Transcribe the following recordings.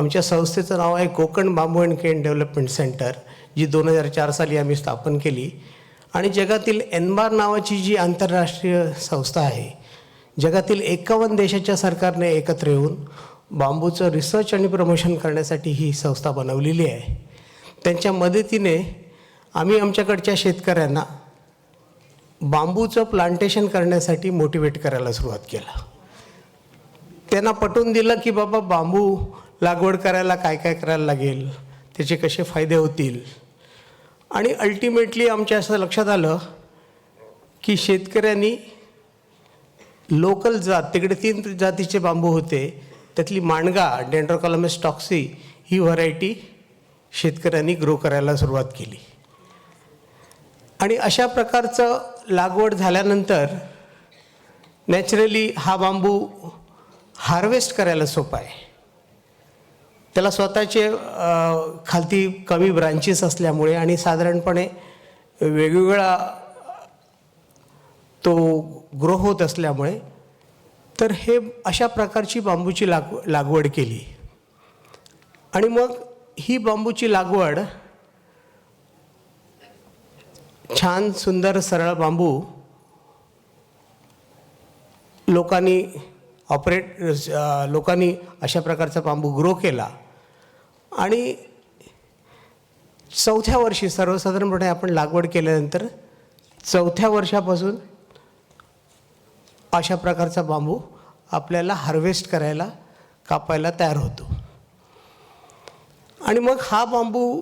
आमच्या संस्थेचं नाव आहे कोकण बांबू अँड केन डेव्हलपमेंट सेंटर, जी 2004 साली आम्ही स्थापन केली. आणि जगातील एनबार नावाची जी आंतरराष्ट्रीय संस्था आहे, जगातील 51 देशाच्या सरकारने एकत्र येऊन बांबूचं रिसर्च आणि प्रमोशन करण्यासाठी ही संस्था बनवलेली आहे. त्यांच्या मदतीने आम्ही आमच्याकडच्या शेतकऱ्यांना बांबूचं प्लांटेशन करण्यासाठी मोटिवेट करायला सुरुवात केलं. त्यांना पटवून दिलं की बाबा बांबू लागवड करायला काय काय करायला लागेल, त्याचे कसे फायदे होतील. आणि अल्टिमेटली आमच्या असं लक्षात आलं की शेतकऱ्यांनी लोकल जात, तिकडे 3 जातीचे बांबू होते, त्यातली माणगा डेंड्रोकॉलमस टॉक्सी ही व्हरायटी शेतकऱ्यांनी ग्रो करायला सुरुवात केली. आणि अशा प्रकारचं लागवड झाल्यानंतर नॅचरली हा बांबू हार्वेस्ट करायला सोपा आहे. त्याला स्वतःचे खालती कमी ब्रांचेस असल्यामुळे आणि साधारणपणे वेगवेगळा तो ग्रो होत असल्यामुळे तर हे अशा प्रकारची बांबूची लागवड केली. आणि मग ही बांबूची लागवड छान सुंदर सरळ बांबू लोकांनी अशा प्रकारचा बांबू ग्रो केला. आणि 4थ्या वर्षी सर्वसाधारणपणे आपण लागवड केल्यानंतर 4थ्या वर्षापासून अशा प्रकारचा बांबू आपल्याला हार्वेस्ट करायला, कापायला तयार होतो. आणि मग हा बांबू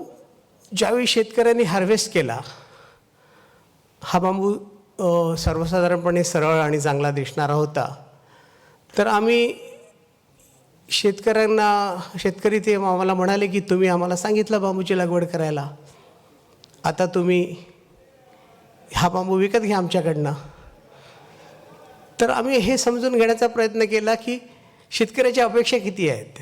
ज्यावेळी शेतकऱ्यांनी हार्वेस्ट केला, हा बांबू सर्वसाधारणपणे सरळ आणि चांगला दिसणारा होता. तर आम्ही शेतकरी ते आम्हाला म्हणाले की तुम्ही आम्हाला सांगितलं बांबूची लागवड करायला, आता तुम्ही हा बांबू विकत घ्या आमच्याकडनं. तर आम्ही हे समजून घेण्याचा प्रयत्न केला की शेतकऱ्याच्या अपेक्षा किती आहेत.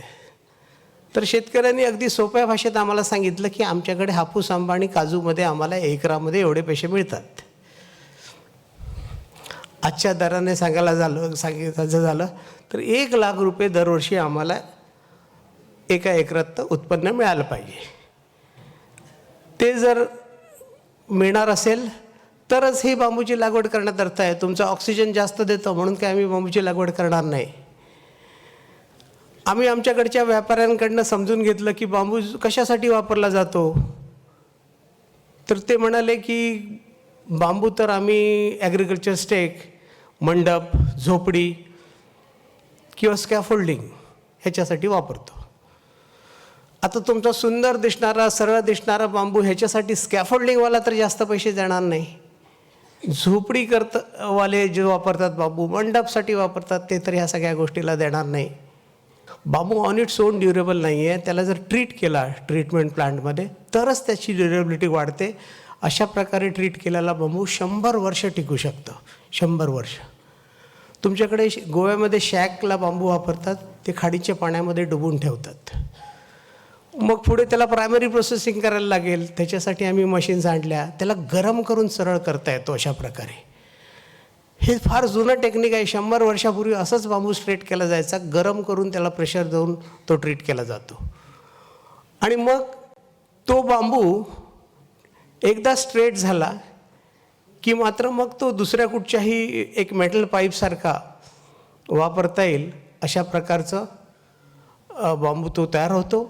तर शेतकऱ्यांनी अगदी सोप्या भाषेत आम्हाला सांगितलं की आमच्याकडे हापूस, आंबा आणि काजूमध्ये आम्हाला एकरामध्ये एवढे पैसे मिळतात. आजच्या दराने सांगायचं झालं तर 1 लाख रुपये दरवर्षी आम्हाला एका एकरात उत्पन्न मिळालं पाहिजे. ते जर मिळणार असेल तरच ही बांबूची लागवड करण्यात अर्थ आहे. तुमचा ऑक्सिजन जास्त देतो म्हणून काय आम्ही बांबूची लागवड करणार नाही. आम्ही आमच्याकडच्या व्यापाऱ्यांकडनं समजून घेतलं की बांबू कशासाठी वापरला जातो. तर ते म्हणाले की बांबू तर आम्ही ॲग्रिकल्चर स्टेक, मंडप, झोपडी किंवा स्कॅफोल्डिंग ह्याच्यासाठी वापरतो. आता तुमचा सुंदर दिसणारा, सरळ दिसणारा बांबू ह्याच्यासाठी स्कॅफोल्डिंगवाला तर जास्त पैसे देणार नाही. झोपडी वाले जे वापरतात बांबू, मंडपसाठी वापरतात, ते तर ह्या सगळ्या गोष्टीला देणार नाही. बांबू ऑन इट्स ओन ड्युरेबल नाही आहे. त्याला जर ट्रीट केला ट्रीटमेंट प्लांटमध्ये तरच त्याची ड्युरेबिलिटी वाढते. अशा प्रकारे ट्रीट केलेला बांबू 100 वर्ष टिकू शकतं. 100 वर्ष. तुमच्याकडे गोव्यामध्ये शॅकला बांबू वापरतात, ते खाडीच्या पाण्यामध्ये डुबून ठेवतात. मग पुढे त्याला प्रायमरी प्रोसेसिंग करायला लागेल. त्याच्यासाठी आम्ही मशीन्स आणल्या, त्याला गरम करून सरळ करता येतो अशा प्रकारे. हे फार जुनं टेक्निक आहे. 100 वर्षापूर्वी असंच बांबू स्ट्रेट केला जायचा, गरम करून त्याला प्रेशर देऊन तो ट्रीट केला जातो. आणि मग तो बांबू एकदा स्ट्रेट झाला की मात्र मग तो दुसऱ्या कुठच्याही एक मेटल पाईपसारखा वापरता येईल अशा प्रकारचं बांबू तो तयार होतो.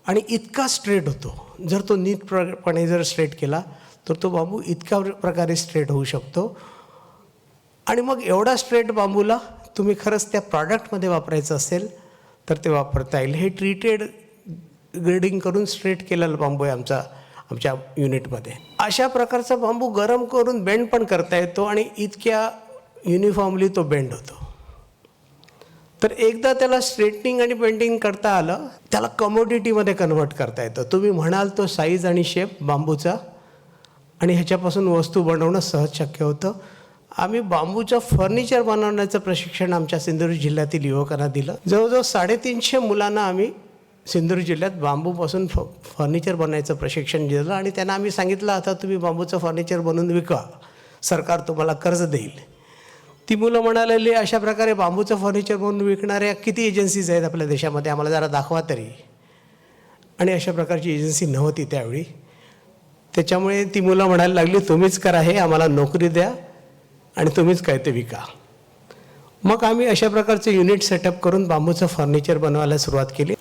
आणि इतका स्ट्रेट होतो, जर तो नीटपणे जर स्ट्रेट केला तर तो बांबू इतक्या प्रकारे स्ट्रेट होऊ शकतो. आणि मग एवढा स्ट्रेट बांबूला तुम्ही खरंच त्या प्रॉडक्टमध्ये वापरायचं असेल तर ते वापरता येईल. हे ट्रीटेड ग्रेडिंग करून स्ट्रेट केलेला बांबू आहे आमच्या युनिटमध्ये. अशा प्रकारचा बांबू गरम करून बेंड पण करता येतो आणि इतक्या युनिफॉर्मली तो बेंड होतो. तर एकदा त्याला स्ट्रेटनिंग आणि बेंडिंग करता आलं, त्याला कमोडिटीमध्ये कन्व्हर्ट करता येतं. तुम्ही म्हणाल तो साईज आणि शेप बांबूचा, आणि ह्याच्यापासून वस्तू बनवणं सहज शक्य होतं. आम्ही बांबूचं फर्निचर बनवण्याचं प्रशिक्षण आमच्या सिंधुदुर्ग जिल्ह्यातील युवकांना दिलं. जवळजवळ 350 मुलांना आम्ही सिंधुदुर्ग जिल्ह्यात बांबूपासून फर्निचर बनवायचं प्रशिक्षण दिलं. आणि त्यांना आम्ही सांगितलं, आता तुम्ही बांबूचं फर्निचर बनवून विका, सरकार तुम्हाला कर्ज देईल. ती मुलं म्हणालेली, अशा प्रकारे बांबूचं फर्निचर बनवून विकणाऱ्या किती एजन्सीज आहेत आपल्या देशामध्ये, आम्हाला जरा दाखवा तरी. आणि अशा प्रकारची एजन्सी नव्हती त्यावेळी. त्याच्यामुळे ती मुलं म्हणायला लागली, तुम्हीच करा हे, आम्हाला नोकरी द्या आणि तुम्हीच काय ते विका. मग आम्ही अशा प्रकारचं युनिट सेटअप करून बांबूचं फर्निचर बनवायला सुरुवात केली.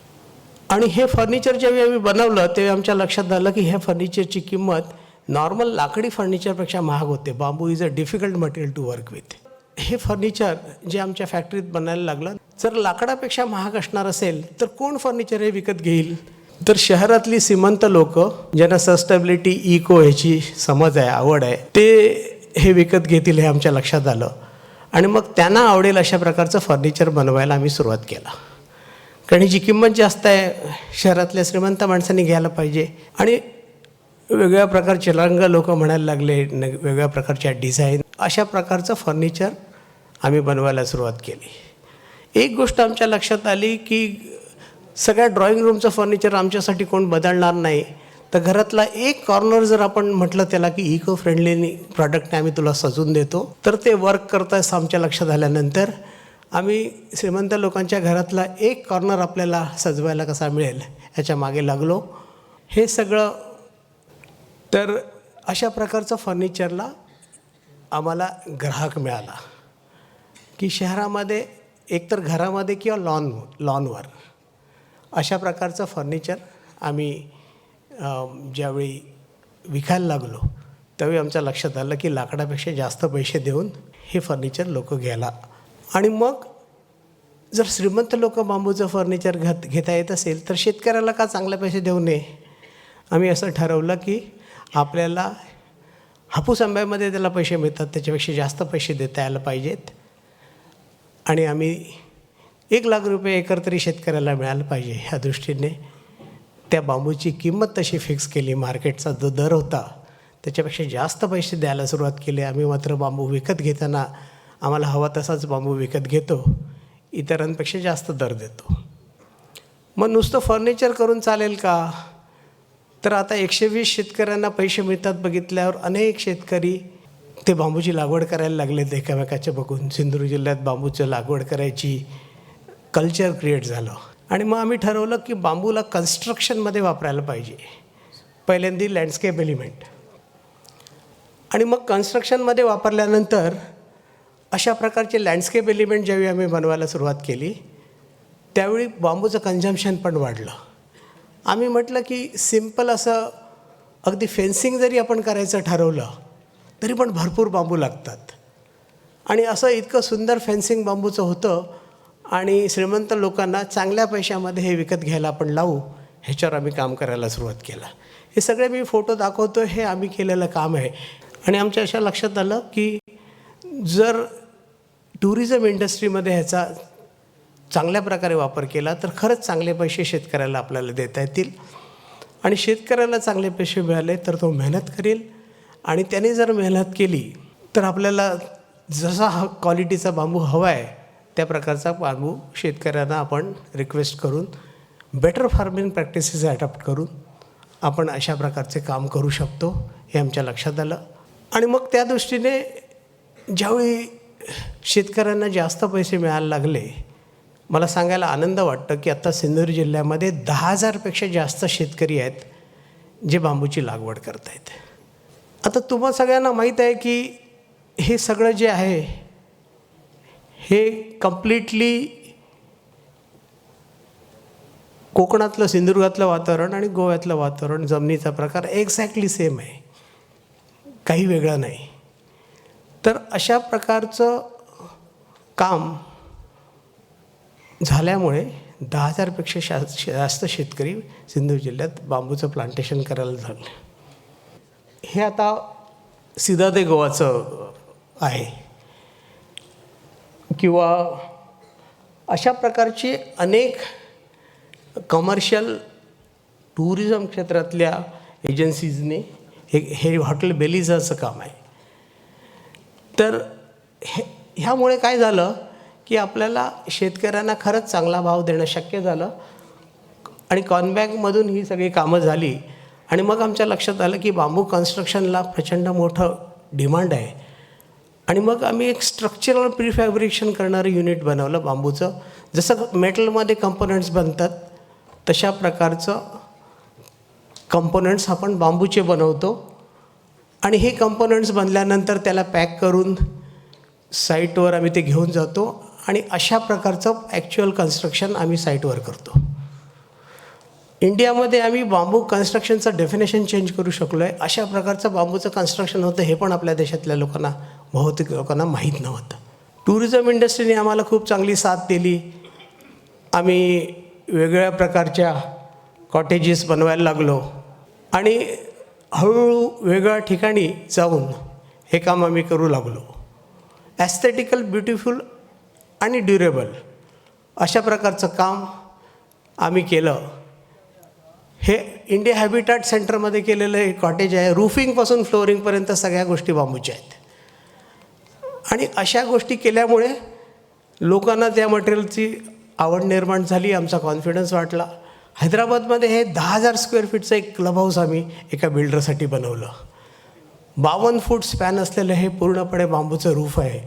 आणि हे फर्निचर ज्यावेळी आम्ही बनवलं तेव्हा आमच्या लक्षात आलं की ह्या फर्निचरची किंमत नॉर्मल लाकडी फर्निचरपेक्षा महाग होते. Bamboo is a difficult material to work with. हे फर्निचर जे आमच्या फॅक्टरीत बनायला लागलं, जर लाकडापेक्षा महाग असणार असेल तर कोण फर्निचर हे विकत घेईल? तर शहरातली श्रीमंत लोक ज्यांना सस्टेबिलिटी, इको ह्याची समज आहे, आवड आहे, ते हे विकत घेतील हे आमच्या लक्षात आलं. आणि मग त्यांना आवडेल अशा प्रकारचं फर्निचर बनवायला आम्ही सुरुवात केला. कारण जी किंमत जास्त आहे शहरातल्या श्रीमंत माणसांनी घ्यायला पाहिजे. आणि वेगवेगळ्या प्रकारचे रंग लोक म्हणायला लागले, वेगवेगळ्या प्रकारच्या डिझाईन, अशा प्रकारचं फर्निचर आम्ही बनवायला सुरुवात केली. एक गोष्ट आमच्या लक्षात आली की सगळ्या ड्रॉइंग रूमचं फर्निचर आमच्यासाठी कोण बदलणार नाही, तर घरातला एक कॉर्नर जर आपण म्हटलं त्याला की इको फ्रेंडली प्रॉडक्टने आम्ही तुला सजून देतो, तर ते वर्क करतं असं आमच्या लक्षात आल्यानंतर आम्ही श्रीमंत लोकांच्या घरातला एक कॉर्नर आपल्याला सजवायला कसा मिळेल ह्याच्या मागे लागलो. हे सगळं, तर अशा प्रकारचं फर्निचरला आम्हाला ग्राहक मिळाला की शहरामध्ये एकतर घरामध्ये किंवा लॉनवर अशा प्रकारचं फर्निचर आम्ही ज्यावेळी विकायला लागलो त्यावेळी आमच्या लक्षात आलं की लाकडापेक्षा जास्त पैसे देऊन हे फर्निचर लोक घ्यायला. आणि मग जर श्रीमंत लोक बांबूचं फर्निचर घेता येत असेल तर शेतकऱ्याला का चांगले पैसे देऊ नये? आम्ही असं ठरवलं की आपल्याला हापूस आंब्यामध्ये त्याला पैसे मिळतात त्याच्यापेक्षा जास्त पैसे देता यायला पाहिजेत. आणि आम्ही 1,00,000 रुपये एकर तरी शेतकऱ्याला मिळालं पाहिजे ह्या दृष्टीने त्या बांबूची किंमत तशी फिक्स केली. मार्केटचा जो दर होता त्याच्यापेक्षा जास्त पैसे द्यायला सुरुवात केली. आम्ही मात्र बांबू विकत घेताना आम्हाला हवा तसाच बांबू विकत घेतो, इतरांपेक्षा जास्त दर देतो. मग नुसतं फर्निचर करून चालेल का? तर आता 120 शेतकऱ्यांना पैसे मिळतात बघितल्यावर अनेक शेतकरी ते बांबूची लागवड करायला लागलेत एकामेकाच्या बघून. सिंधुदुर्ग जिल्ह्यात बांबूचं लागवड करायची कल्चर क्रिएट झालं. आणि मग आम्ही ठरवलं की बांबूला कन्स्ट्रक्शनमध्ये वापरायला पाहिजे. पहिल्यांदा लँडस्केप एलिमेंट आणि मग कन्स्ट्रक्शनमध्ये वापरल्यानंतर अशा प्रकारचे लँडस्केप एलिमेंट ज्यावेळी आम्ही बनवायला सुरुवात केली त्यावेळी बांबूचं कन्झम्पशन पण वाढलं. आम्ही म्हटलं की सिम्पल असं अगदी फेन्सिंग जरी आपण करायचं ठरवलं तरी पण भरपूर बांबू लागतात. आणि असं इतकं सुंदर फेन्सिंग बांबूचं होतं आणि श्रीमंत लोकांना चांगल्या पैशामध्ये हे विकत घ्यायला आपण लावू ह्याच्यावर आम्ही काम करायला सुरुवात केला. हे सगळे मी फोटो दाखवतो, हे आम्ही केलेलं काम आहे. आणि आमच्या अशा लक्षात आलं की जर टुरिझम इंडस्ट्रीमध्ये ह्याचा चांगल्या प्रकारे वापर केला तर खरंच चांगले पैसे शेतकऱ्याला आपल्याला देता येतील. आणि शेतकऱ्याला चांगले पैसे मिळाले तर तो मेहनत करेल आणि त्याने जर मेहनत केली तर आपल्याला जसा हा क्वालिटीचा बांबू हवा आहे त्या प्रकारचा बांबू शेतकऱ्यांना आपण रिक्वेस्ट करून बेटर फार्मिंग प्रॅक्टिसेस ॲडॉप्ट करून आपण अशा प्रकारचे काम करू शकतो हे आमच्या लक्षात आलं. आणि मग त्या दृष्टीने ज्यावेळी शेतकऱ्यांना जास्त पैसे मिळायला लागले, मला सांगायला आनंद वाटतं की आत्ता सिंधुदुर्ग जिल्ह्यामध्ये 10,000पेक्षा जास्त शेतकरी आहेत जे बांबूची लागवड करत आहेत. आता तुम्हा सगळ्यांना माहीत आहे की हे सगळं जे आहे हे कम्प्लिटली कोकणातलं, सिंधुदुर्गातलं वातावरण आणि गोव्यातलं वातावरण, जमिनीचा प्रकार एक्झॅक्टली सेम आहे, काही वेगळं नाही. तर अशा प्रकारचं काम झाल्यामुळे 10,000पेक्षा जास्त शेतकरी सिंधुदुर्ग जिल्ह्यात बांबूचं प्लांटेशन करायला झालं. हे आता सीधा ते गोवाचं आहे किंवा अशा प्रकारचे अनेक कमर्शियल टुरिझम क्षेत्रातल्या एजन्सीजने हे हॉटेल बेलिझाचं काम आहे. तर ह्यामुळे काय झालं की आपल्याला शेतकऱ्यांना खरंच चांगला भाव देणं शक्य झालं आणि कॉनबॅगमधून ही सगळी कामं झाली. आणि मग आमच्या लक्षात आलं की बांबू कन्स्ट्रक्शनला प्रचंड मोठं डिमांड आहे. आणि मग आम्ही एक स्ट्रक्चरल प्रीफॅब्रिकेशन करणारं युनिट बनवलं बांबूचं. जसं मेटलमध्ये कंपोनंट्स बनतात तशा प्रकारचं कंपोनंट्स आपण बांबूचे बनवतो आणि हे कंपोनंट्स बनल्यानंतर त्याला पॅक करून साईटवर आम्ही ते घेऊन जातो आणि अशा प्रकारचं ॲक्च्युअल कन्स्ट्रक्शन आम्ही साईटवर करतो. इंडियामध्ये आम्ही बांबू कन्स्ट्रक्शनचं डेफिनेशन चेंज करू शकलो आहे. अशा प्रकारचं बांबूचं कन्स्ट्रक्शन होतं हे पण आपल्या देशातल्या लोकांना, बहुतेक लोकांना माहीत नव्हतं. टुरिझम इंडस्ट्रीने आम्हाला खूप चांगली साथ दिली. आम्ही वेगवेगळ्या प्रकारच्या कॉटेजेस बनवायला लागलो आणि हळूहळू वेगळ्या ठिकाणी जाऊन हे काम आम्ही करू लागलो. ॲस्थेटिकल, ब्युटिफुल आणि ड्युरेबल अशा प्रकारचं काम आम्ही केलं. हे इंडिया हॅबिटॅट सेंटरमध्ये केलेलं हे कॉटेज आहे. रूफिंगपासून फ्लोअरिंगपर्यंत सगळ्या गोष्टी बांबूच्या आहेत. आणि अशा गोष्टी केल्यामुळे लोकांना त्या मटेरियलची आवड निर्माण झाली, आमचा कॉन्फिडन्स वाटला. हैदराबादमध्ये हे 10,000 स्क्वेअर फीटचं एक क्लब हाऊस आम्ही एका बिल्डरसाठी बनवलं. 52 फूट स्पॅन असलेलं हे पूर्णपणे बांबूचं रूफ आहे.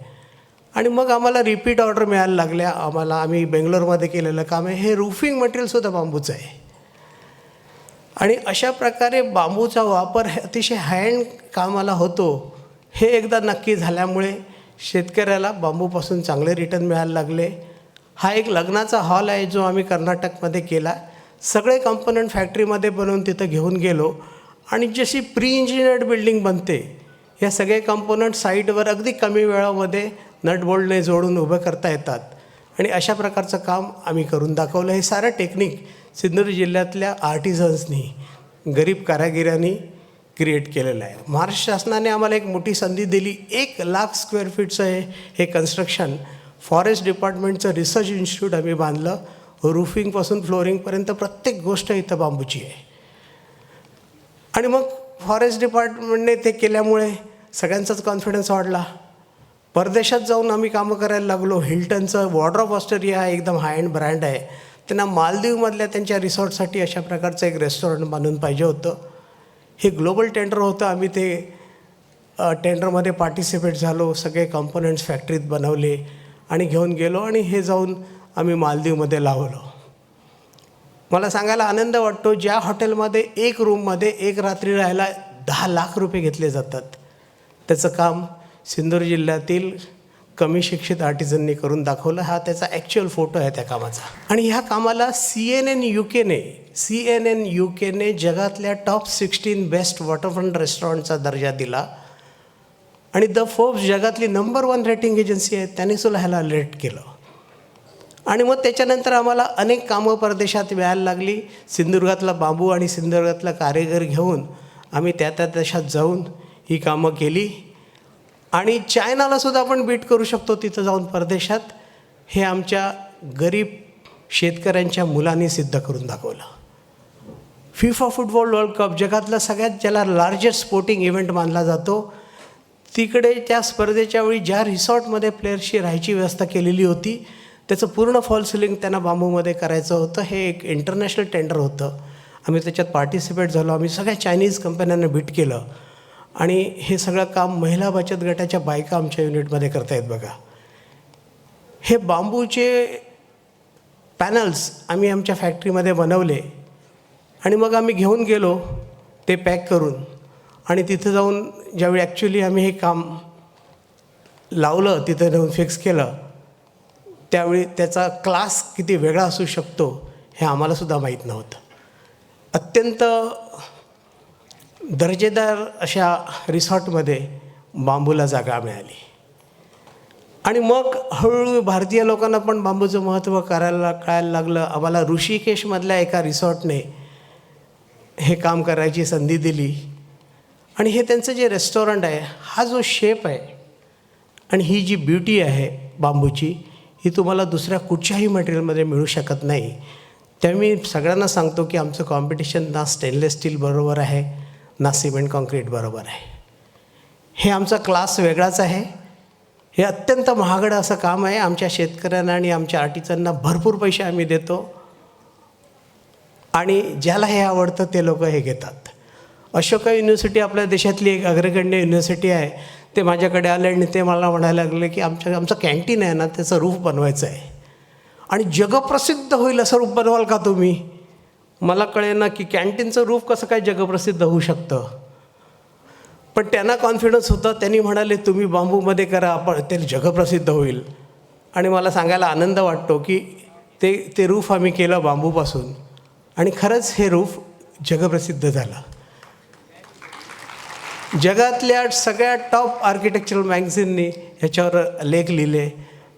आणि मग आम्हाला रिपीट ऑर्डर मिळायला लागल्या. आम्ही बेंगलोरमध्ये केलेलं काम आहे, हे रूफिंग मटेरियलसुद्धा बांबूचं आहे. आणि अशा प्रकारे बांबूचा वापर अतिशय हँड कामाला होतो हे एकदा नक्की झाल्यामुळे शेतकऱ्याला बांबूपासून चांगले रिटर्न मिळायला लागले. हा एक लग्नाचा हॉल आहे जो आम्ही कर्नाटकमध्ये केला. सगळे कंपोनंट फॅक्टरीमध्ये बनवून तिथं घेऊन गेलो आणि जशी प्री इंजिनियर्ड बिल्डिंग बनते या सगळे कंपोनंट साईटवर अगदी कमी वेळामध्ये नट बोल्टने जोडून उभं करता येतात. आणि अशा प्रकारचं काम आम्ही करून दाखवलं. हे सारं टेक्निक सिंधुदुर्ग जिल्ह्यातल्या आर्टिझन्सनी, गरीब कारागिरांनी क्रिएट केलेलं आहे. महाराष्ट्र शासनाने आम्हाला एक मोठी संधी दिली. 1,00,000 स्क्वेअर फीटचं हे कन्स्ट्रक्शन फॉरेस्ट डिपार्टमेंटचं रिसर्च इन्स्टिट्यूट आम्ही बांधलं. रूफिंगपासून फ्लोअरिंगपर्यंत प्रत्येक गोष्ट इथं बांबूची आहे. आणि मग फॉरेस्ट डिपार्टमेंटने ते केल्यामुळे सगळ्यांचाच कॉन्फिडन्स वाढला. परदेशात जाऊन आम्ही कामं करायला लागलो. हिल्टनचं वॉर्डर ऑफ ऑस्ट्रेलिया हा एकदम हाय एंड ब्रँड आहे. त्यांना मालदीवमधल्या त्यांच्या रिसॉर्टसाठी अशा प्रकारचं एक रेस्टॉरंट बांधून पाहिजे होतं. हे ग्लोबल टेंडर होतं. आम्ही ते टेंडरमध्ये पार्टिसिपेट झालो. सगळे कंपोनंट्स फॅक्टरीत बनवले आणि घेऊन गेलो आणि हे जाऊन आम्ही मालदीवमध्ये लावलो. मला सांगायला आनंद वाटतो, ज्या हॉटेलमध्ये एक रूममध्ये एक रात्री राहायला 10 लाख रुपये घेतले जातात, त्याचं काम सिंधुदुर्ग जिल्ह्यातील कमी शिक्षित आर्टिझननी करून दाखवलं. हा त्याचा ॲक्च्युअल फोटो आहे त्या कामाचा. आणि ह्या कामाला CNN UKने जगातल्या टॉप 16 बेस्ट वॉटरफ्रंट रेस्टॉरंटचा दर्जा दिला. आणि द फोर्ब्स जगातली नंबर 1 रेटिंग एजन्सी आहे, त्यांनी सुद्धा ह्याला रेट केलं. आणि मग त्याच्यानंतर आम्हाला अनेक कामं परदेशात मिळायला लागली. सिंधुदुर्गातला बांबू आणि सिंधुदुर्गातला कारागीर घेऊन आम्ही त्या देशात जाऊन ही कामं केली. आणि चायनालासुद्धा आपण बीट करू शकतो तिथं जाऊन परदेशात. हे आमच्या गरीब शेतकऱ्यांच्या मुलांनी सिद्ध करून दाखवलं. फिफा फुटबॉल वर्ल्ड कप जगातला सगळ्यात ज्याला लार्जेस्ट स्पोर्टिंग इव्हेंट मानला जातो, तिकडे त्या स्पर्धेच्या वेळी ज्या रिसॉर्टमध्ये प्लेयर्सची राहायची व्यवस्था केलेली होती त्याचं पूर्ण फॉल सिलिंग त्यांना बांबूमध्ये करायचं होतं. हे एक इंटरनॅशनल टेंडर होतं. आम्ही त्याच्यात पार्टिसिपेट झालो. आम्ही सगळ्या चायनीज कंपन्यांना बीट केलं आणि हे सगळं काम महिला बचत गटाच्या बायका आमच्या युनिटमध्ये करतायत बघा. हे बांबूचे पॅनल्स आम्ही आमच्या फॅक्टरीमध्ये बनवले आणि मग आम्ही घेऊन गेलो ते पॅक करून. आणि तिथं जाऊन ज्यावेळी ॲक्च्युली आम्ही हे काम लावलं, तिथं नेऊन फिक्स केलं, त्यावेळी त्याचा क्लास किती वेगळा असू शकतो हे आम्हालासुद्धा माहीत नव्हतं. अत्यंत दर्जेदार अशा रिसॉर्टमध्ये बांबूला जागा मिळाली. आणि मग हळूहळू भारतीय लोकांना पण बांबूचं महत्त्व कळायला लागलं. आम्हाला ऋषिकेशमधल्या एका रिसॉर्टने हे काम करायची संधी दिली. आणि हे त्यांचं जे रेस्टॉरंट आहे, हा जो शेप आहे आणि ही जी ब्युटी आहे बांबूची, ही तुम्हाला दुसऱ्या कुठच्याही मटेरियलमध्ये मिळू शकत नाही. त्यामुळे मी सगळ्यांना सांगतो की आमचं कॉम्पिटिशन ना स्टेनलेस स्टील बरोबर आहे ना सिमेंट कॉन्क्रीट बरोबर आहे. हे आमचा क्लास वेगळाच आहे. हे अत्यंत महागडं असं काम आहे. आमच्या शेतकऱ्यांना आणि आमच्या आर्टिझनना भरपूर पैसे आम्ही देतो आणि ज्याला हे आवडतं ते लोक हे घेतात. अशोका युनिव्हर्सिटी आपल्या देशातली एक अग्रगण्य युनिव्हर्सिटी आहे. ते माझ्याकडे आले आणि ते मला म्हणायला लागले की आमचं कॅन्टीन आहे ना, त्याचं रूफ बनवायचं आहे आणि जगप्रसिद्ध होईल असं रूफ बनवाल का तुम्ही. मला कळेना की कॅन्टीनचं रूफ कसं काय जगप्रसिद्ध होऊ शकतं. पण त्यांना कॉन्फिडन्स होता, त्यांनी म्हणाले तुम्ही बांबूमध्ये करा, आपण ते जगप्रसिद्ध होईल. आणि मला सांगायला आनंद वाटतो की ते रूफ आम्ही केलं बांबूपासून आणि खरंच हे रूफ जगप्रसिद्ध झालं. जगातल्या सगळ्या टॉप आर्किटेक्चरल मॅगझिननी ह्याच्यावर लेख लिहिले.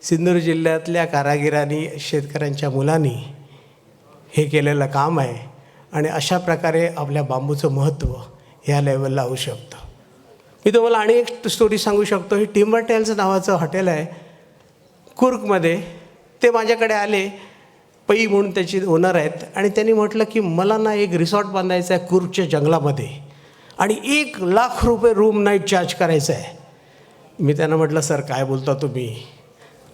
सिंधुदुर्ग जिल्ह्यातल्या कारागिरांनी, शेतकऱ्यांच्या मुलांनी हे केलेलं काम आहे. आणि अशा प्रकारे आपल्या बांबूचं महत्त्व ह्या लेवलला होऊ शकतं. मी तुम्हाला आणि एक स्टोरी सांगू शकतो. हे टिम्बर टेल्स नावाचं हॉटेल आहे कुर्गमध्ये. ते माझ्याकडे आले, पै म्हणून त्याची ओनर आहेत, आणि त्यांनी म्हटलं की मला ना एक रिसॉर्ट बांधायचा आहे कुर्गच्या जंगलामध्ये आणि 1,00,000 रुपये रूम नाईट चार्ज करायचं आहे. मी त्यांना म्हटलं सर काय बोलता तुम्ही,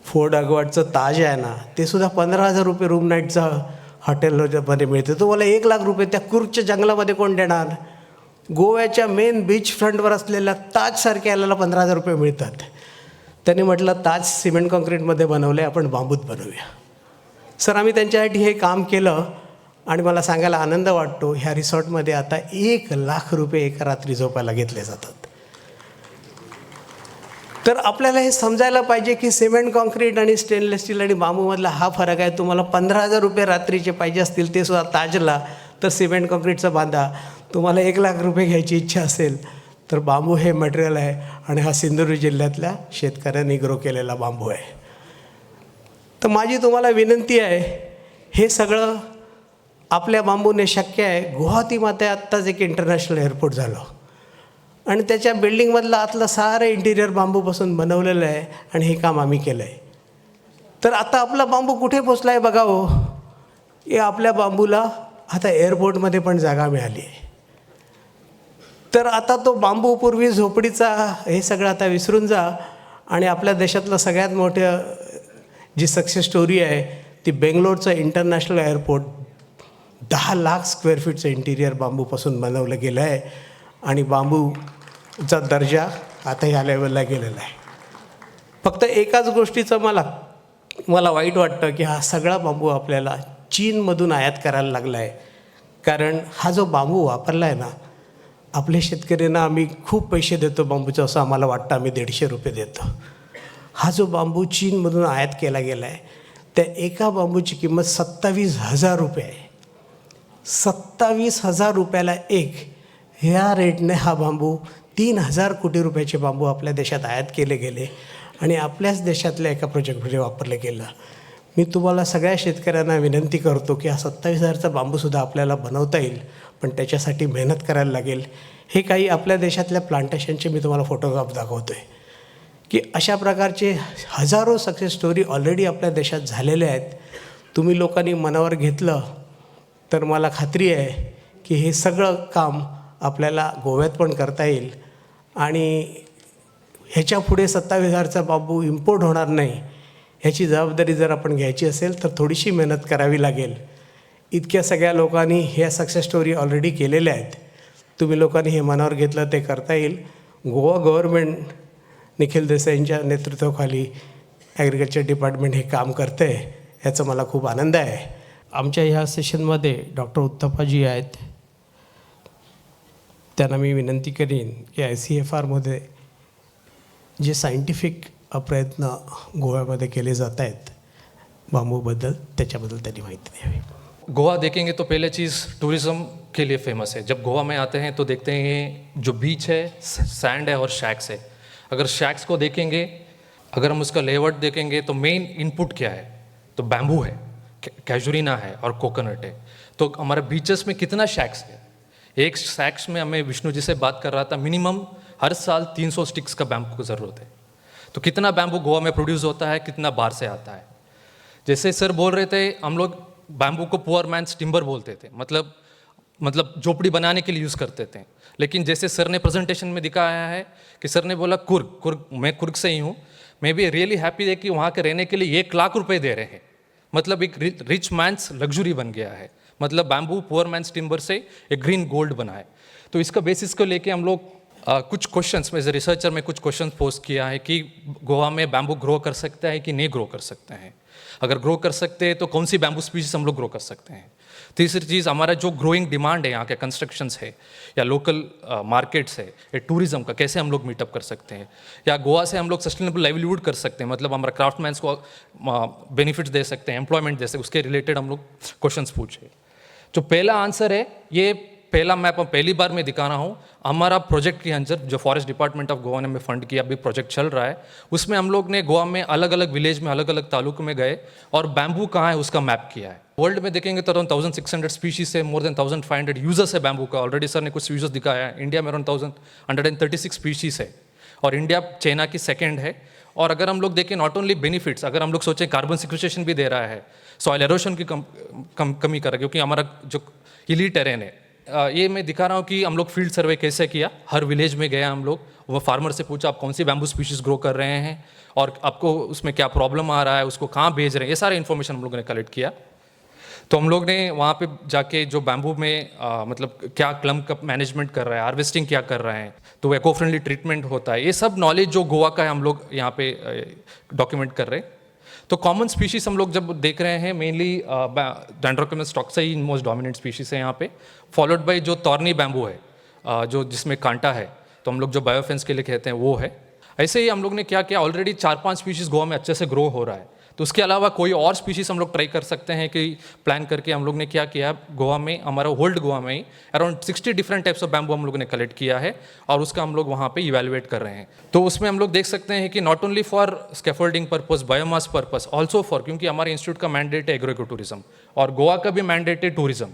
फोर्ट अगवाडचं ताज आहे ना, ते सुद्धा 15,000 रुपये रूम नाईटचं हॉटेलमध्ये मिळते, तुम्हाला 1,00,000 रुपये त्या कुर्गच्या जंगलामध्ये कोण देणार. गोव्याच्या मेन बीच फ्रंटवर असलेल्या ताजसारख्या याला 15,000 रुपये मिळतात. त्यांनी म्हटलं ताज सिमेंट कॉन्क्रीटमध्ये बनवलं आहे, आपण बांबूत बनवूया. सर आम्ही त्यांच्यासाठी हे काम केलं आणि मला सांगायला आनंद वाटतो ह्या रिसॉर्टमध्ये आता 1,00,000 रुपये एका रात्री झोपायला घेतले जातात. तर आपल्याला हे समजायला पाहिजे की सिमेंट कॉन्क्रीट आणि स्टेनलेस स्टील आणि बांबूमधला हा फरक आहे. तुम्हाला 15,000 रुपये रात्रीचे पाहिजे असतील, ते सुद्धा ताजला, तर सिमेंट कॉन्क्रीटचं बांधा. तुम्हाला 1,00,000 रुपये घ्यायची इच्छा असेल तर बांबू हे मटेरियल आहे आणि हा सिंधुदुर्ग जिल्ह्यातल्या शेतकऱ्यांनी ग्रो केलेला बांबू आहे. तर माझी तुम्हाला विनंती आहे, हे सगळं आपल्या बांबूने शक्य आहे. गुवाहाटीमध्ये आत्ताच एक इंटरनॅशनल एअरपोर्ट झालं आणि त्याच्या बिल्डिंगमधलं आतलं सारं इंटिरियर बांबूपासून बनवलेलं आहे आणि हे काम आम्ही केलं आहे. तर आता आपला बांबू कुठे पोचला आहे बघावं. हे आपल्या बांबूला आता एअरपोर्टमध्ये पण जागा मिळाली आहे. तर आता तो बांबू पूर्वी झोपडीचा हे सगळं आता विसरून जा आणि आपल्या देशातलं सगळ्यात मोठं जी सक्सेस स्टोरी आहे ती बेंगलोरचं इंटरनॅशनल एअरपोर्ट. 10,00,000 स्क्वेअर फीटचं इंटिरियर बांबूपासून बनवलं गेलं आहे आणि बांबूचा दर्जा आता ह्या लेवलला गेलेला आहे. फक्त एकाच गोष्टीचं मला वाईट वाटतं की हा सगळा बांबू आपल्याला चीनमधून आयात करायला लागला आहे. कारण हा जो बांबू वापरला आहे ना, आपल्या शेतकऱ्यांना आम्ही खूप पैसे देतो बांबूचं, असं आम्हाला वाटतं आम्ही 150 रुपये देतो. हा जो बांबू चीनमधून आयात केला गेला आहे त्या एका बांबूची किंमत 27,000 रुपये आहे. 27,000 रुपयाला एक. ह्या रेटने हा बांबू 3,000 कोटी रुपयाचे बांबू आपल्या देशात आयात केले गेले आणि आपल्याच देशातल्या एका प्रोजेक्टमध्ये वापरले गेलं. मी तुम्हाला सगळ्या शेतकऱ्यांना विनंती करतो की हा 27,000चा बांबूसुद्धा आपल्याला बनवता येईल, पण त्याच्यासाठी मेहनत करायला लागेल. हे काही आपल्या देशातल्या प्लांटेशनचे मी तुम्हाला फोटोग्राफ दाखवतो आहे की अशा प्रकारचे हजारो सक्सेस स्टोरी ऑलरेडी आपल्या देशात झालेल्या आहेत. तुम्ही लोकांनी मनावर घेतलं तर मला खात्री आहे की हे सगळं काम आपल्याला गोव्यात पण करता येईल आणि ह्याच्या पुढे 27,000चा बांबू इम्पोर्ट होणार नाही. ह्याची जबाबदारी जर आपण घ्यायची असेल तर थोडीशी मेहनत करावी लागेल. इतक्या सगळ्या लोकांनी ह्या सक्सेस स्टोरी ऑलरेडी केलेल्या आहेत. तुम्ही लोकांनी हे मनावर घेतलं ते करता येईल. गोवा गव्हर्नमेंट निखिल देसाईंच्या नेतृत्वाखाली ॲग्रिकल्चर डिपार्टमेंट हे काम करतं आहे, ह्याचा मला खूप आनंद आहे. आमच्या ह्या सेशनमध्ये डॉक्टर उत्तप्पाजी आहेत. त्यांना मी विनंती करीन की ICFRमध्ये जे सायंटिफिक प्रयत्न गोव्यामध्ये केले जात आहेत बांबूबद्दल, त्याच्याबद्दल त्यांनी माहिती द्यावी. गोवा देखेंगे तो पहले चीज़ टूरिज़्म के लिए फेमस है. जब गोवा में आते हैं तो देखते हैं जो बीच है, सैंड है और शैक्स है. अगर शैक्स को देखेंगे, अगर हम उसका लेआउट देखेंगे तो मेन इनपुट क्या है, तो बैम्बू है, कैजुरीना है और कोकोनट है. तो हमारे बीचेस में कितना शैक्स है. एक शैक्स में हमें विष्णु जी से बात कर रहा था, मिनिमम हर साल 300 स्टिक्स का बैम्बू की ज़रूरत है. तो कितना बैम्बू गोवा में प्रोड्यूस होता है, कितना बाहर से आता है. जैसे सर बोल रहे थे, हम लोग बैम्बू को पुअर मैन्स टिम्बर बोलते थे, मतलब झोपड़ी बनाने के लिए यूज़ करते थे. लेकिन जैसे सर ने प्रेजेंटेशन में दिखाया है कि सर ने बोला कुर्ग, मैं कुर्ग से ही हूँ. मैं भी रियली हैप्पी है कि वहाँ के रहने के लिए 1,00,000 रुपये दे रहे हैं. मतलब एक रिच मैन्स लग्जरी बन गया है. मतलब बैम्बू पुअर मैन्स टिम्बर से एक ग्रीन गोल्ड बना है. तो इसका बेसिस को लेके हम लोग कुछ क्वेश्चंस में एज ए रिसर्चर में कुछ क्वेश्चंस पोस्ट किया है कि गोवा में बैम्बू ग्रो कर सकता है कि नहीं ग्रो कर सकते हैं। अगर ग्रो कर सकते हैं तो कौन सी बैम्बू स्पीशीज हम लोग ग्रो कर सकते हैं। तीसरी चीज़, हमारा जो ग्रोइंग डिमांड है यहाँ के कंस्ट्रक्शंस है या लोकल मार्केट्स है या टूरिज्म का, कैसे हम लोग मीटअप कर सकते हैं, या गोवा से हम लोग सस्टेनेबल लाइवलीहुड कर सकते हैं, मतलब हमारा क्राफ्टमैन्स को बेनिफिट्स दे सकते हैं, एम्प्लॉयमेंट दे सकते हैं, उसके रिलेटेड हम लोग क्वेश्चंस पूछे। जो पहला आंसर है, ये पहला मैप पहली बार मैं दिखा रहा हूँ। हमारा प्रोजेक्ट के अंदर जो फॉरेस्ट डिपार्टमेंट ऑफ गोवा ने हमें फंड किया, अभी प्रोजेक्ट चल रहा है, उसमें हम लोग ने गोवा में अलग अलग विलेज में अलग अलग तालुक में गए और बैम्बू कहाँ है उसका मैप किया है। वर्ल्ड में देखेंगे तो अराउंड 1600 स्पीशीज है, मोर देन 1500 यूजर्स है बैम्बू का। ऑलरेडी सर ने कुछ यूजर्स दिखाया है। इंडिया में अराउंड 1136 स्पीशीज है और इंडिया चाइना की सेकेंड है। और अगर हम लोग देखें नॉट ओनली बेनिफिट्स, अगर हम लोग सोचें कार्बन सिक्वेस्ट्रेशन भी दे रहा है, सॉइल एरोशन की कमी कर रहा है, क्योंकि हमारा जो हिली टेरेन है। ये मैं दिखा रहा हूँ कि हम लोग फील्ड सर्वे कैसे किया। हर विलेज में गया हम लोग, वो फार्मर से पूछा आप कौन सी बैम्बू स्पीशीज ग्रो कर रहे हैं और आपको उसमें क्या प्रॉब्लम आ रहा है, उसको कहाँ भेज रहे हैं, ये सारे इन्फॉर्मेशन हम लोगों ने कलेक्ट किया। तो हम लोग ने वहाँ पे जाके जो बैम्बू में मतलब क्या क्लम का मैनेजमेंट कर रहा है, हार्वेस्टिंग क्या कर रहे हैं, तो एको फ्रेंडली ट्रीटमेंट होता है, ये सब नॉलेज जो गोवा का है हम लोग यहाँ पे डॉक्यूमेंट कर रहे हैं। तो कॉमन स्पीशीज हम लोग जब देख रहे हैं, मेनली डेंड्रोक्योमस टॉक्साई मोस्ट डोमिनेंट स्पीशीज है यहाँ पे, फॉलोड बाय जो तॉर्नी बैम्बू है, जो जिसमें कांटा है, तो हम लोग जो बायोफेंस के लिए कहते हैं वो है। ऐसे ही हम लोग ने क्या किया, ऑलरेडी 4-5 स्पीशीज गोवा में अच्छे से ग्रो हो रहा है, तो उसके अलावा कोई और स्पीशीज हम लोग ट्राई कर सकते हैं कि प्लान करके हम लोग ने क्या किया, गोवा में हमारा होल्ड गोवा में ही around 60 different types of bamboo हम लोगों ने कलेक्ट किया है और उसका हम लोग वहाँ पे इवैल्यूएट कर रहे हैं। तो उसमें हम लोग देख सकते हैं कि not only for scaffolding purpose, biomass purpose, also for, क्योंकि हमारे इंस्टीट्यूट का मैंडेट है एग्रो इको टूरिज्म और गोवा का भी मैंडेट है टूरिज्म।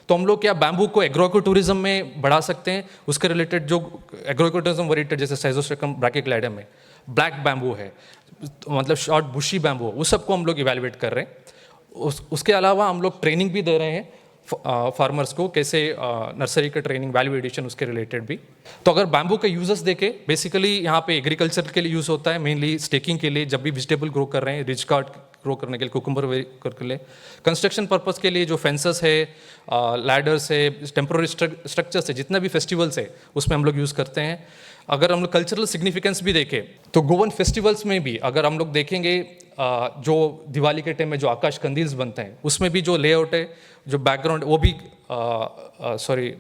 तो हम लोग क्या बैम्बू को एग्रो इको टूरिज्म में बढ़ा सकते हैं। उसके रिलेटेड जो एग्रो इको टूरिज्म वरीटेड जैसे साइजोस्ट्रिकम ब्रैकिक्लाइडम है, ब्लैक बैम्बू है, मतलब शॉर्ट बुशी बैम्बू, उस सबको हम लोग इवैल्यूएट कर रहे हैं। उसके अलावा हम लोग ट्रेनिंग भी दे रहे हैं फार्मर्स को, कैसे नर्सरी का ट्रेनिंग, वैल्यू एडिशन, उसके रिलेटेड भी। तो अगर बैम्बू के यूजर्स देखें, बेसिकली यहाँ पे एग्रीकल्चर के लिए यूज़ होता है, मेनली स्टेकिंग के लिए, जब भी वेजिटेबल ग्रो कर रहे हैं, रिच कार्ड ग्रो करने के लिए, कुकुम्बर के लिए, कंस्ट्रक्शन पर्पस के लिए जो फेंसेस है, लैडर्स है, टेम्प्रोरी स्ट्रक्चर्स है, जितना भी फेस्टिवल्स है उसमें हम लोग यूज़ करते हैं। अगर हम लोग कल्चरल सिग्निफिकेंस भी देखें तो गोवन फेस्टिवल्स में भी अगर हम लोग देखेंगे, जो दिवाली के टाइम में जो आकाश कंदील्स बनते हैं उसमें भी जो लेआउट है, जो बैकग्राउंड, वो भी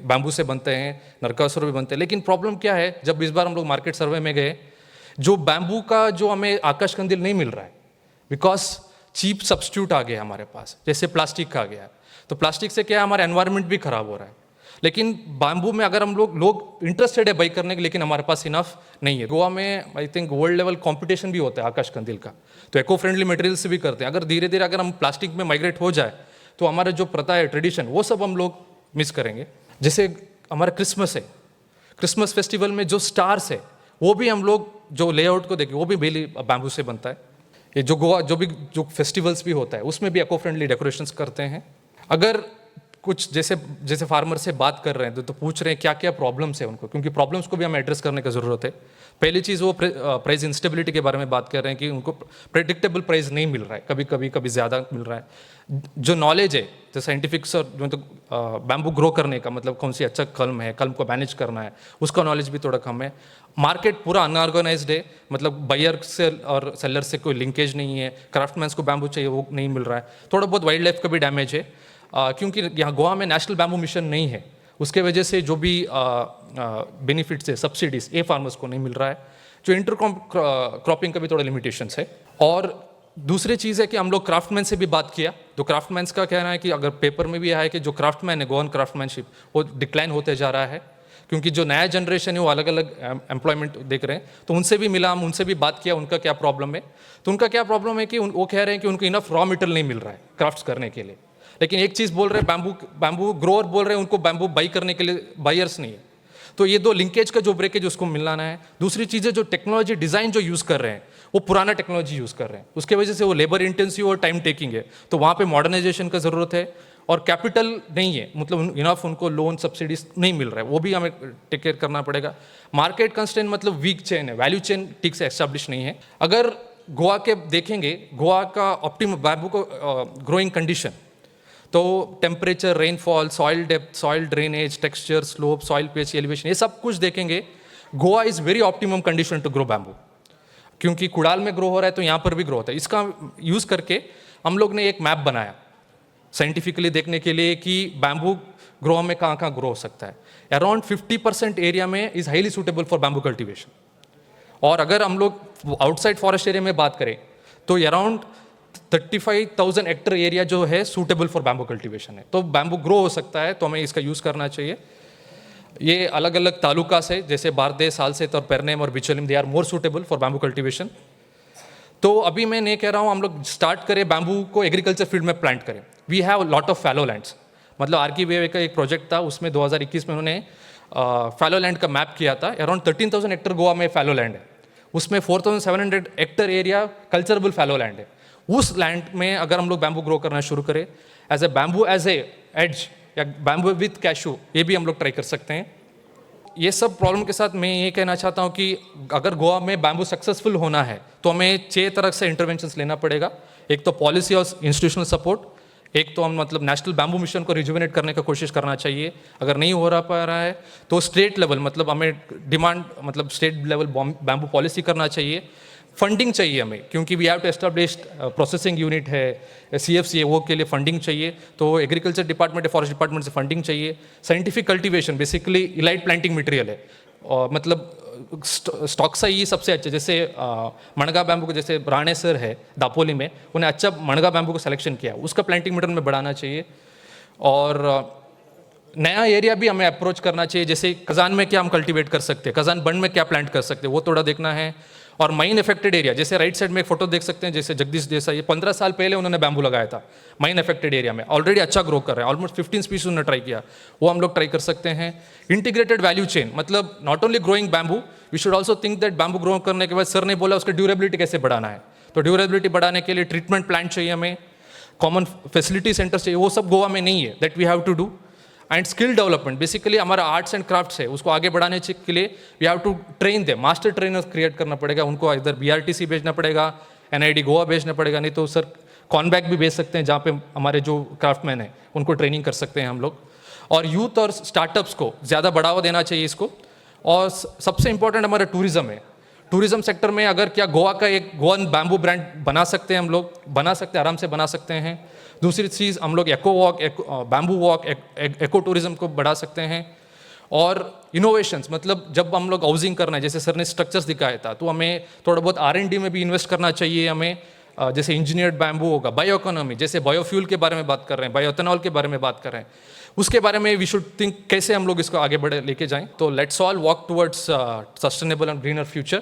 बैम्बू से बनते हैं, नरकासुर भी बनते हैं। लेकिन प्रॉब्लम क्या है, जब इस बार हम लोग मार्केट सर्वे में गए, जो बैम्बू का जो हमें आकाश कंदील नहीं मिल रहा है, बिकॉज चीप सब्स्टिट्यूट आ गया हमारे पास, जैसे प्लास्टिक का आ गया। तो प्लास्टिक से क्या है, हमारा एनवायरनमेंट भी खराब हो रहा है। लेकिन बैम्बू में अगर हम लोग इंटरेस्टेड है बाई करने के, लेकिन हमारे पास इनफ नहीं है। गोवा में I think world level competition भी होता है आकाश कंदील का, तो एको फ्रेंडली मटेरियल से भी करते हैं। अगर धीरे धीरे अगर हम प्लास्टिक में माइग्रेट हो जाए तो हमारा जो प्रथा है, ट्रेडिशन, वो सब हम लोग मिस करेंगे। जैसे हमारा क्रिसमस है, क्रिसमस फेस्टिवल में जो स्टार्स है वो भी हम लोग जो लेआउट को देखें वो भी बेली बैम्बू से बनता है। ये जो गोवा जो फेस्टिवल्स भी होता है उसमें भी एको फ्रेंडली डेकोरेशंस करते हैं। अगर कुछ जैसे फार्मर से बात कर रहे हैं तो पूछ रहे हैं क्या क्या प्रॉब्लम्स है उनको, क्योंकि प्रॉब्लम्स को भी हमें एड्रेस करने की ज़रूरत है। पहली चीज़ वो प्राइस इंस्टेबिलिटी के बारे में बात कर रहे हैं कि उनको प्रेडिक्टेबल प्राइस नहीं मिल रहा है, कभी ज़्यादा मिल रहा है। जो नॉलेज है, जो साइंटिफिक्स और जो तो बैम्बू ग्रो करने का, मतलब कौन सी अच्छा कलम है, कलम को मैनेज करना है, उसका नॉलेज भी थोड़ा कम है। मार्केट पूरा अनऑर्गेनाइज्ड है, मतलब बायर से और सेलर से कोई लिंकेज नहीं है। क्राफ्टमैन्स को बैम्बू चाहिए, वो नहीं मिल रहा है। थोड़ा बहुत वाइल्ड लाइफ का भी डैमेज है, क्योंकि यहाँ गोवा में नेशनल बैम्बू मिशन नहीं है, उसके वजह से जो भी बेनिफिट्स है, सब्सिडीज, ये फार्मर्स को नहीं मिल रहा है। जो इंटर क्रॉपिंग का भी थोड़ा लिमिटेशंस है। और दूसरी चीज़ है कि हम लोग क्राफ्टमैन से भी बात किया, तो क्राफ्टमैन्स का कहना है कि अगर पेपर में भी आया है कि जो क्राफ्टमैन है, गोवन क्राफ्टमैनशिप, वो डिक्लाइन होते जा रहा है, क्योंकि जो नया जनरेशन है वो अलग अलग एम्प्लॉयमेंट देख रहे हैं। तो उनसे भी मिला, हम उनसे भी बात किया, उनका क्या प्रॉब्लम है। तो उनका क्या प्रॉब्लम है कि वो कह रहे हैं कि उनको इनफ रॉ मटेरियल नहीं मिल रहा है क्राफ्ट्स करने के लिए। लेकिन एक चीज़ बोल रहे हैं, बैम्बू ग्रोअर बोल रहे हैं उनको बैम्बू बाई करने के लिए बायर्स नहीं है। तो ये दो लिंकेज का जो ब्रेकेज उसको मिलाना है। दूसरी चीज़ है जो टेक्नोलॉजी डिज़ाइन जो यूज़ कर रहे हैं वो पुराना टेक्नोलॉजी यूज़ कर रहे हैं, उसके वजह से वो लेबर इंटेंसिव और टाइम टेकिंग है। तो वहाँ पे मॉडर्नाइजेशन का ज़रूरत है और कैपिटल नहीं है, मतलब इनफ उनको लोन सब्सिडीज नहीं मिल रहा है, वो भी हमें टेक केयर करना पड़ेगा। मार्केट कंस्ट्रेंट मतलब वीक चेन है, वैल्यू चेन ठीक से एस्टेब्लिश नहीं है। अगर गोवा के देखेंगे, गोवा का ऑप्टिमम बैम्बू को ग्रोइंग कंडीशन, तो temperature, rainfall, soil depth, soil drainage, texture, slope, soil pH, elevation, ये सब कुछ देखेंगे। Goa is very optimum condition to grow bamboo, क्योंकि कुड़ाल में ग्रो हो रहा है तो यहाँ पर भी ग्रो होता है। इसका यूज़ करके हम लोग ने एक मैप बनाया साइंटिफिकली देखने के लिए कि बैम्बू ग्रो में कहाँ कहाँ ग्रो हो सकता है। अराउंड 50% एरिया में is highly suitable for bamboo cultivation. और अगर हम लोग आउटसाइड फॉरेस्ट एरिया में बात करें तो अराउंड 35,000 हेक्टर एरिया जो है सूटेबल फॉर बैम्बू कल्टिवेशन है। तो बैम्बू ग्रो हो सकता है, तो हमें इसका यूज़ करना चाहिए। ये अलग अलग तालुका से, जैसे बारदे, सालसेत और पेरनेम और Bicholim, they are more suitable for bamboo cultivation. तो अभी मैं नहीं कह रहा हूँ हम लोग स्टार्ट करें बैम्बू को एग्रीकल्चर फील्ड में प्लांट करें। We have lot of fallow lands. मतलब RKBA का एक प्रोजेक्ट था, उसमें 2021 में उन्होंने फैलो लैंड का मैप किया था। अराउंड 13,000 हेक्टर गोवा में फैलो लैंड है, उसमें 4,700 hectare area culturable fallow land है। उस लैंड में अगर हम लोग बैम्बू ग्रो करना शुरू करें as a bamboo as a edge या बैम्बू विथ कैशू, ये भी हम लोग ट्राई कर सकते हैं। ये सब प्रॉब्लम के साथ मैं ये कहना चाहता हूँ कि अगर गोवा में बैम्बू सक्सेसफुल होना है तो हमें 6 तरह से इंटरवेंशंस लेना पड़ेगा। एक तो पॉलिसी और इंस्टीट्यूशनल सपोर्ट, एक तो हम मतलब नेशनल बैम्बू मिशन को रिजुविनेट करने का कोशिश करना चाहिए। अगर नहीं हो पा रहा है तो स्टेट लेवल, मतलब हमें डिमांड मतलब स्टेट लेवल बैम्बू पॉलिसी करना चाहिए। फंडिंग चाहिए हमें, क्योंकि we have to establish processing unit है, CFC है, वो के लिए फंडिंग चाहिए। तो एग्रीकल्चर डिपार्टमेंट या फॉरेस्ट डिपार्टमेंट से फंडिंग चाहिए। Scientific cultivation basically elite planting material है, और मतलब स्टॉक्सा ही सबसे अच्छे, जैसे मणगा बैम्बू को, जैसे राणे सर है दापोली में, उन्हें अच्छा मणगा बैम्बू को सिलेक्शन किया, उसका प्लांटिंग मटेरियल में बढ़ाना चाहिए। और नया एरिया भी हमें अप्रोच करना चाहिए, जैसे खजान में क्या हम कल्टीवेट कर सकते हैं, खजान बंड में क्या प्लांट कर सकते हैं, वो थोड़ा देखना है। और माइन अफेक्टेड एरिया, जैसे राइट साइड में एक फोटो देख सकते हैं, जैसे जगदीश जैसा, ये 15 साल पहले उन्होंने बैम्बू लगाया था माइन अफेक्टेड एरिया में, ऑलरेडी अच्छा ग्रो कर रहा है। ऑलमोस्ट 15 स्पीशीज उन्होंने ट्राई किया, वो हम लोग ट्राई कर सकते हैं। इंटीग्रेटेड वैल्यू चेन, मतलब not only growing bamboo, we should also think that bamboo grow करने के बाद, सर ने बोला उसकी ड्यूरेबिलिटी कैसे बढ़ाना है, तो ड्यूरेबिलिटी बढ़ाने के लिए ट्रीटमेंट प्लांट चाहिए हमें, कॉमन फैसिलिटी सेंटर चाहिए, वो सब गोवा में नहीं है, that we have to do. And skill development, basically हमारा आर्ट्स एंड क्राफ्ट्स है, उसको आगे बढ़ाने के लिए we have to train they, master trainers create करना पड़ेगा उनको। इधर BRTC भेजना पड़ेगा, NID गोवा भेजना पड़ेगा, नहीं तो सर कॉनबैक भी भेज सकते हैं, जहाँ पे हमारे जो क्राफ्टमैन हैं उनको ट्रेनिंग कर सकते हैं हम लोग। और यूथ और स्टार्टअप्स को ज़्यादा बढ़ावा देना चाहिए इसको। और सबसे इंपॉर्टेंट हमारा टूरिज़्म है। टूरिज़्म सेक्टर में अगर क्या गोवा का एक गोवन बैम्बू ब्रांड बना सकते हैं, हम लोग बना सकते हैं, आराम से बना सकते हैं। दूसरी चीज़, हम लोग एको वॉक, बैम्बू वॉक, एको टूरिज़्म को बढ़ा सकते हैं। और इनोवेशंस, मतलब जब हम लोग हाउसिंग करना है, जैसे सर ने स्ट्रक्चर्स दिखाया था, तो हमें थोड़ा बहुत R&D में भी इन्वेस्ट करना चाहिए हमें। जैसे इंजीनियर्ड बैम्बू होगा, बायो इकोनॉमी, जैसे बायोफ्यूल के बारे में बात कर रहे हैं, बायोएथेनॉल के बारे में बात कर रहे हैं, उसके बारे में वी शुड थिंक कैसे हम लोग इसको आगे बढ़े लेके जाएं। तो let's all walk towards sustainable end greener future.